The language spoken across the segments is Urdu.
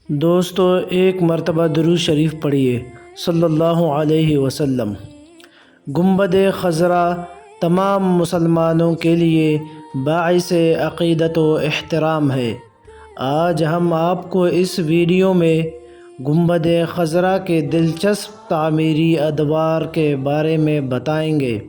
دوستو، ایک مرتبہ درود شریف پڑھیے صلی اللہ علیہ وسلم۔ گنبد خضرا تمام مسلمانوں کے لیے باعث عقیدت و احترام ہے۔ آج ہم آپ کو اس ویڈیو میں گنبد خضرا کے دلچسپ تعمیری ادوار کے بارے میں بتائیں گے۔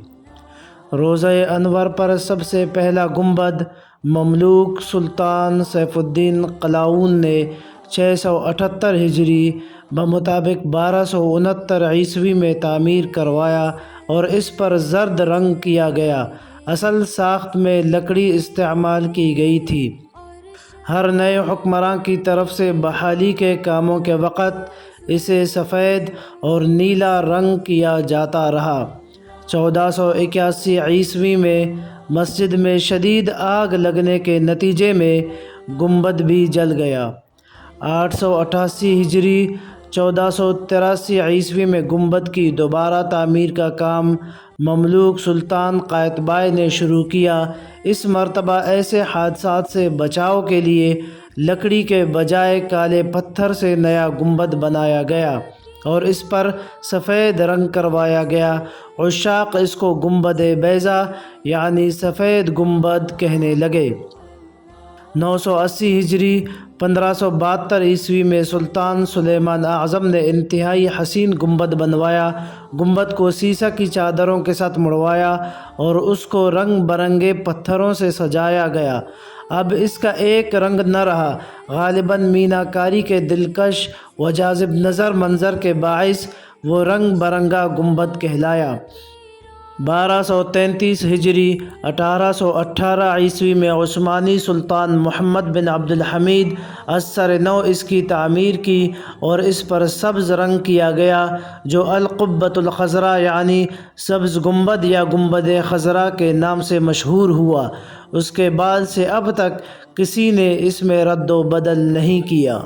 روضہ انور پر سب سے پہلا گنبد مملوک سلطان سیف الدین قلاؤن نے 678 ہجری بمطابق 1269 عیسوی میں تعمیر کروایا اور اس پر زرد رنگ کیا گیا۔ اصل ساخت میں لکڑی استعمال کی گئی تھی۔ ہر نئے حکمراں کی طرف سے بحالی کے کاموں کے وقت اسے سفید اور نیلا رنگ کیا جاتا رہا۔ 1481 عیسوی میں مسجد میں شدید آگ لگنے کے نتیجے میں گنبد بھی جل گیا۔ 888 ہجری 1483 عیسوی میں گنبد کی دوبارہ تعمیر کا کام مملوک سلطان قائتبائی نے شروع کیا۔ اس مرتبہ ایسے حادثات سے بچاؤ کے لیے لکڑی کے بجائے کالے پتھر سے نیا گنبد بنایا گیا اور اس پر سفید رنگ کروایا گیا۔ عشاق اس کو گنبد بیضا یعنی سفید گنبد کہنے لگے۔ 980 ہجری 1572 عیسوی میں سلطان سلیمان اعظم نے انتہائی حسین گنبد بنوایا۔ گنبد کو سیسہ کی چادروں کے ساتھ مڑوایا اور اس کو رنگ برنگے پتھروں سے سجایا گیا۔ اب اس کا ایک رنگ نہ رہا، غالباً مینہ کاری کے دلکش و جاذب نظر منظر کے باعث وہ رنگ برنگا گنبد کہلایا۔ 1233 ہجری 1818 عیسوی میں عثمانی سلطان محمد بن عبد الحمید ازسر نو اس کی تعمیر کی اور اس پر سبز رنگ کیا گیا جو القبۃ الخضرا یعنی سبز گنبد یا گنبد خضرا کے نام سے مشہور ہوا۔ اس کے بعد سے اب تک کسی نے اس میں رد و بدل نہیں کیا۔